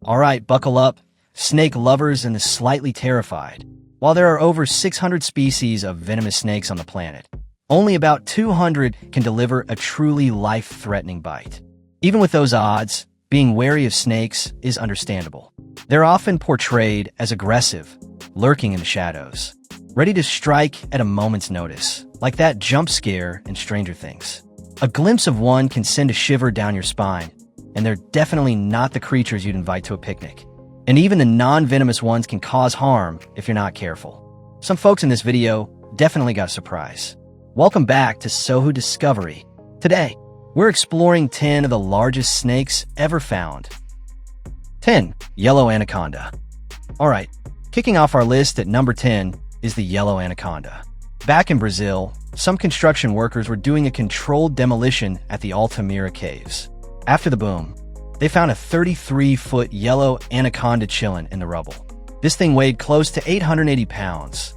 Alright, buckle up, snake lovers and the slightly terrified. While there are over 600 species of venomous snakes on the planet, only about 200 can deliver a truly life-threatening bite. Even with those odds, being wary of snakes is understandable. They're often portrayed as aggressive, lurking in the shadows, ready to strike at a moment's notice, like that jump scare in Stranger Things. A glimpse of one can send a shiver down your spine, and they're definitely not the creatures you'd invite to a picnic. And even the non-venomous ones can cause harm if you're not careful. Some folks in this video definitely got a surprise. Welcome back to SOHU Discovery. Today, we're exploring 10 of the largest snakes ever found. 10. Yellow anaconda. Alright, kicking off our list at number 10 is the yellow anaconda. Back in Brazil, some construction workers were doing a controlled demolition at the Altamira caves. After the boom, they found a 33-foot yellow anaconda chilling in the rubble. This thing weighed close to 880 pounds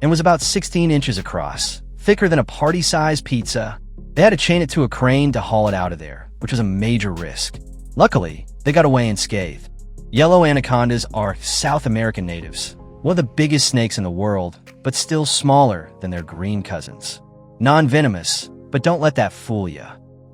and was about 16 inches across, thicker than a party-sized pizza. They had to chain it to a crane to haul it out of there, which was a major risk. Luckily, they got away unscathed. Yellow anacondas are South American natives, one of the biggest snakes in the world, but still smaller than their green cousins. Non-venomous, but don't let that fool you.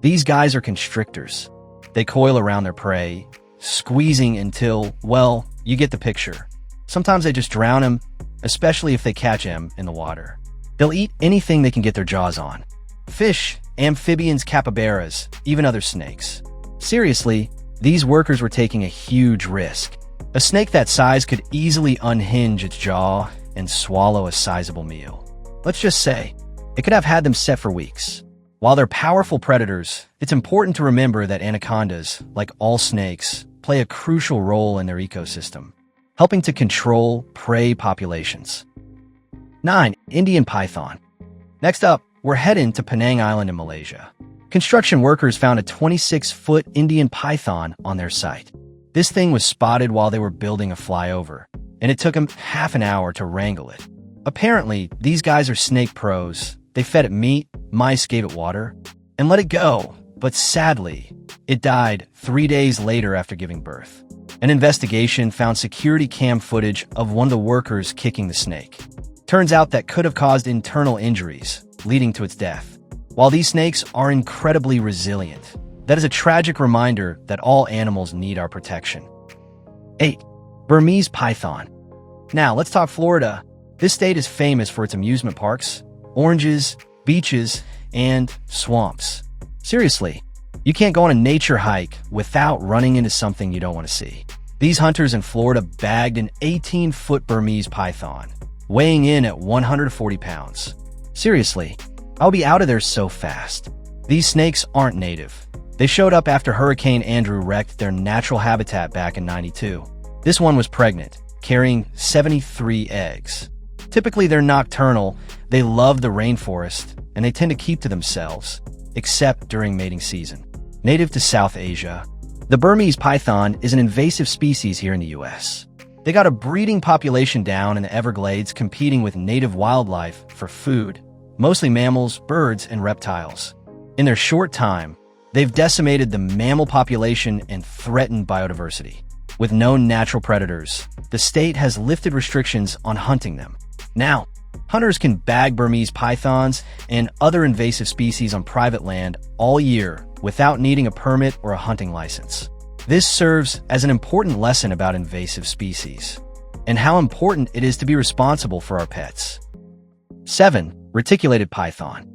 These guys are constrictors. They coil around their prey, squeezing until, well, you get the picture. Sometimes they just drown him, especially if they catch him in the water. They'll eat anything they can get their jaws on. Fish, amphibians, capybaras, even other snakes. Seriously, these workers were taking a huge risk. A snake that size could easily unhinge its jaw and swallow a sizable meal. Let's just say, it could have had them set for weeks. While they're powerful predators, it's important to remember that anacondas, like all snakes, play a crucial role in their ecosystem, helping to control prey populations. 9. Indian python. Next up, we're heading to Penang Island in Malaysia. Construction workers found a 26-foot Indian python on their site. This thing was spotted while they were building a flyover, and it took them half an hour to wrangle it. Apparently, these guys are snake pros. They fed it meat, mice gave it water, and let it go. But sadly, it died 3 days later after giving birth. An investigation found security cam footage of one of the workers kicking the snake. Turns out that could have caused internal injuries, leading to its death. While these snakes are incredibly resilient, that is a tragic reminder that all animals need our protection. 8. Burmese python. Now, let's talk Florida. This state is famous for its amusement parks, oranges, beaches, and swamps. Seriously, you can't go on a nature hike without running into something you don't want to see. These hunters in Florida bagged an 18-foot Burmese python, weighing in at 140 pounds. Seriously, I'll be out of there so fast. These snakes aren't native. They showed up after Hurricane Andrew wrecked their natural habitat back in '92. This one was pregnant, carrying 73 eggs. Typically, they're nocturnal, they love the rainforest, and they tend to keep to themselves, except during mating season. Native to South Asia, the Burmese python is an invasive species here in the US. They got a breeding population down in the Everglades competing with native wildlife for food, mostly mammals, birds, and reptiles. In their short time, they've decimated the mammal population and threatened biodiversity. With known natural predators, the state has lifted restrictions on hunting them. Now, hunters can bag Burmese pythons and other invasive species on private land all year without needing a permit or a hunting license. This serves as an important lesson about invasive species and how important it is to be responsible for our pets. 7. Reticulated python.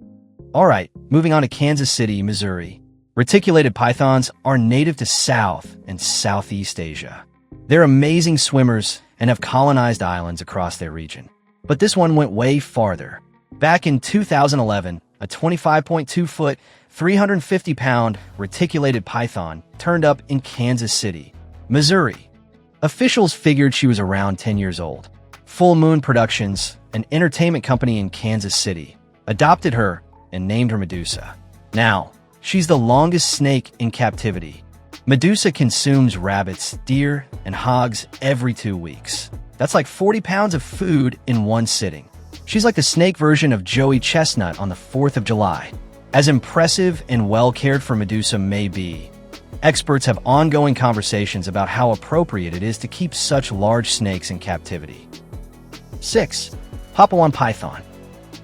Alright, moving on to Kansas City, Missouri. Reticulated pythons are native to South and Southeast Asia. They're amazing swimmers and have colonized islands across their region. But this one went way farther. Back in 2011, a 25.2-foot, 350-pound reticulated python turned up in Kansas City, Missouri. Officials figured she was around 10 years old. Full Moon Productions, an entertainment company in Kansas City, adopted her and named her Medusa. Now, she's the longest snake in captivity. Medusa consumes rabbits, deer, and hogs every 2 weeks. That's like 40 pounds of food in one sitting. She's like the snake version of Joey Chestnut on the 4th of July. As impressive and well cared for Medusa may be, Experts have ongoing conversations about how appropriate it is to keep such large snakes in captivity. 6. Papuan python.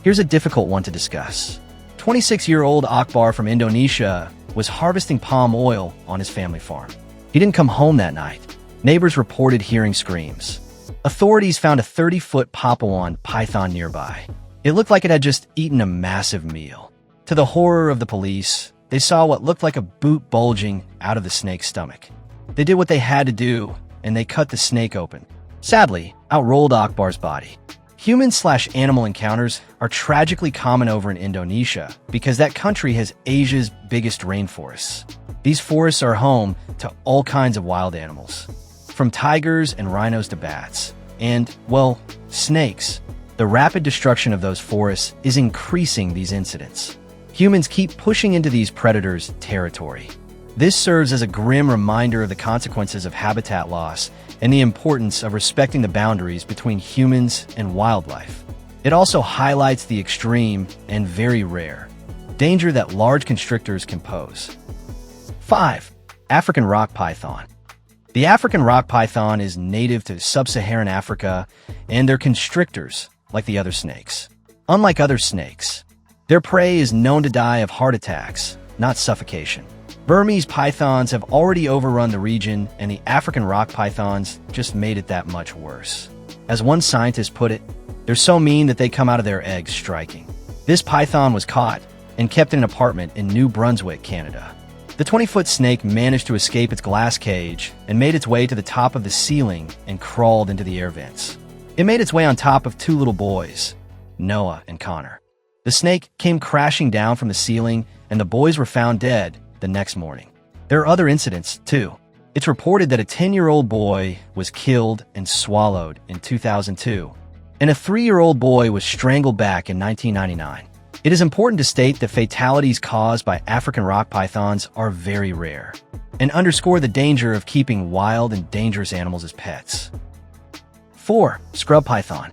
Here's a difficult one to discuss. 26-year-old Akbar from Indonesia was harvesting palm oil on his family farm. He didn't come home that night. Neighbors reported hearing screams. Authorities found a 30-foot Papuan python nearby. It looked like it had just eaten a massive meal. To the horror of the police, they saw what looked like a boot bulging out of the snake's stomach. They did what they had to do, and they cut the snake open. Sadly, out rolled Akbar's body. Human/animal encounters are tragically common over in Indonesia because that country has Asia's biggest rainforests. These forests are home to all kinds of wild animals, from tigers and rhinos to bats, and, well, snakes. The rapid destruction of those forests is increasing these incidents. Humans keep pushing into these predators' territory. This serves as a grim reminder of the consequences of habitat loss and the importance of respecting the boundaries between humans and wildlife. It also highlights the extreme and very rare danger that large constrictors can pose. 5. African rock python. The African rock python is native to sub-Saharan Africa, and they're constrictors like the other snakes. Unlike other snakes, their prey is known to die of heart attacks, not suffocation. Burmese pythons have already overrun the region, and the African rock pythons just made it that much worse. As one scientist put it, they're so mean that they come out of their eggs striking. This python was caught and kept in an apartment in New Brunswick, Canada. The 20-foot snake managed to escape its glass cage and made its way to the top of the ceiling and crawled into the air vents. It made its way on top of two little boys, Noah and Connor. The snake came crashing down from the ceiling, and the boys were found dead the next morning. There are other incidents, too. It's reported that a 10-year-old boy was killed and swallowed in 2002, and a 3-year-old boy was strangled back in 1999. It is important to state that fatalities caused by African rock pythons are very rare, and underscore the danger of keeping wild and dangerous animals as pets. 4. Scrub python.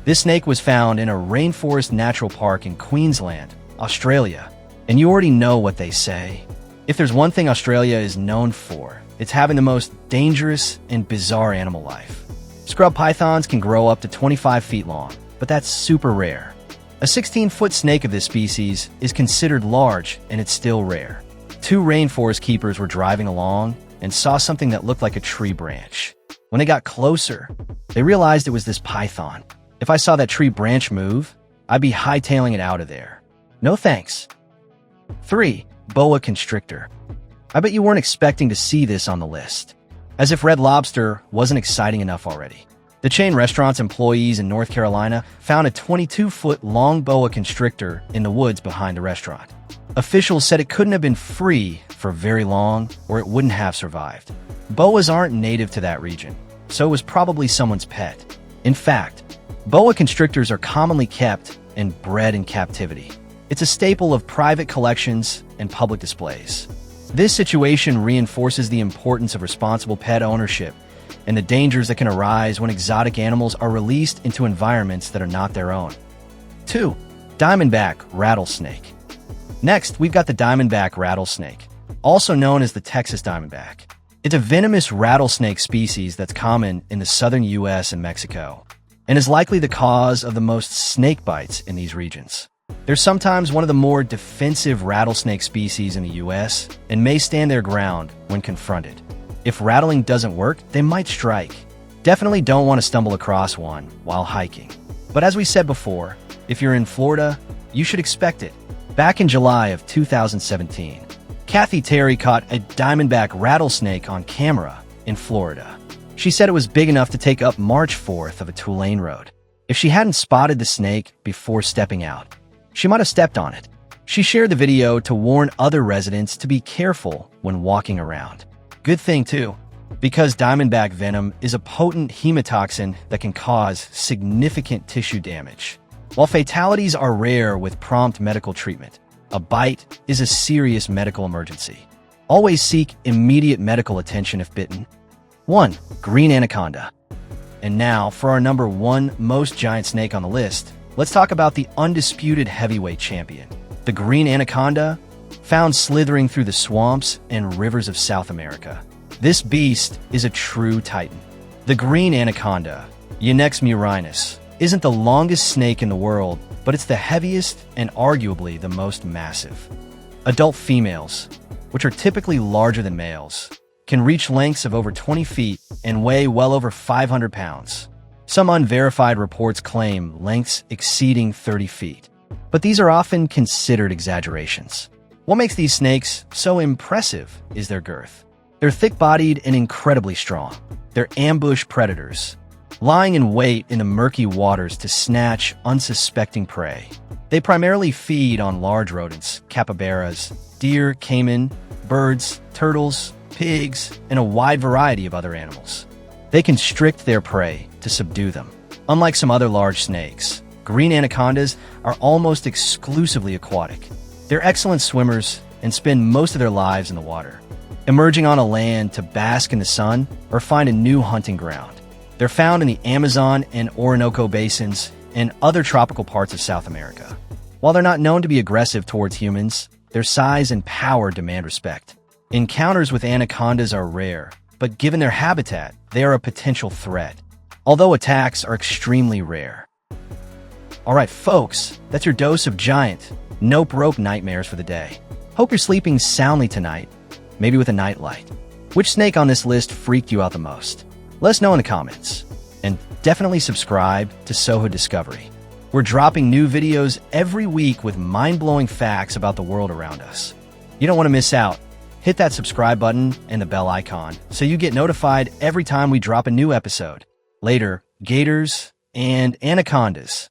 This snake was found in a rainforest natural park in Queensland, Australia. And you already know what they say. If there's one thing Australia is known for, it's having the most dangerous and bizarre animal life. Scrub pythons can grow up to 25 feet long, but that's super rare. A 16-foot snake of this species is considered large, and it's still rare. 2 rainforest keepers were driving along and saw something that looked like a tree branch. When they got closer, they realized it was this python. If I saw that tree branch move, I'd be hightailing it out of there. No thanks. 3. Boa constrictor. I bet you weren't expecting to see this on the list. As if Red Lobster wasn't exciting enough already. The chain restaurant's employees in North Carolina found a 22-foot long boa constrictor in the woods behind the restaurant. Officials said it couldn't have been free for very long, or it wouldn't have survived. Boas aren't native to that region, so it was probably someone's pet. In fact, boa constrictors are commonly kept and bred in captivity. It's a staple of private collections and public displays. This situation reinforces the importance of responsible pet ownership and the dangers that can arise when exotic animals are released into environments that are not their own. 2. Diamondback rattlesnake. Next, we've got the diamondback rattlesnake, also known as the Texas diamondback. It's a venomous rattlesnake species that's common in the southern U.S. and Mexico, and is likely the cause of the most snake bites in these regions. They're sometimes one of the more defensive rattlesnake species in the U.S. and may stand their ground when confronted. If rattling doesn't work, they might strike. Definitely don't want to stumble across one while hiking. But as we said before, if you're in Florida, you should expect it. Back in July of 2017, Kathy Terry caught a diamondback rattlesnake on camera in Florida. She said it was big enough to take up March 4th of a two-lane road. If she hadn't spotted the snake before stepping out, she might have stepped on it. She shared the video to warn other residents to be careful when walking around. Good thing, too, because diamondback venom is a potent hemotoxin that can cause significant tissue damage. While fatalities are rare with prompt medical treatment, a bite is a serious medical emergency. Always seek immediate medical attention if bitten. 1. Green anaconda. And now, for our number 1 most giant snake on the list, let's talk about the undisputed heavyweight champion, the green anaconda, found slithering through the swamps and rivers of South America. This beast is a true titan. The green anaconda, Unex murinus, isn't the longest snake in the world, but it's the heaviest and arguably the most massive. Adult females, which are typically larger than males, can reach lengths of over 20 feet and weigh well over 500 pounds. Some unverified reports claim lengths exceeding 30 feet, but these are often considered exaggerations. What makes these snakes so impressive is their girth. They're thick-bodied and incredibly strong. They're ambush predators, lying in wait in the murky waters to snatch unsuspecting prey. They primarily feed on large rodents, capybaras, deer, caiman, birds, turtles, pigs, and a wide variety of other animals. They constrict their prey to subdue them. Unlike some other large snakes, green anacondas are almost exclusively aquatic. They're excellent swimmers and spend most of their lives in the water, emerging on a land to bask in the sun or find a new hunting ground. They're found in the Amazon and Orinoco basins and other tropical parts of South America. While they're not known to be aggressive towards humans, their size and power demand respect. Encounters with anacondas are rare, but given their habitat, they are a potential threat, although attacks are extremely rare. Alright folks, that's your dose of giant, nope-rope nightmares for the day. Hope you're sleeping soundly tonight, maybe with a nightlight. Which snake on this list freaked you out the most? Let us know in the comments. And definitely subscribe to SOHU Discovery. We're dropping new videos every week with mind-blowing facts about the world around us. You don't want to miss out. Hit that subscribe button and the bell icon so you get notified every time we drop a new episode. Later, gators and anacondas.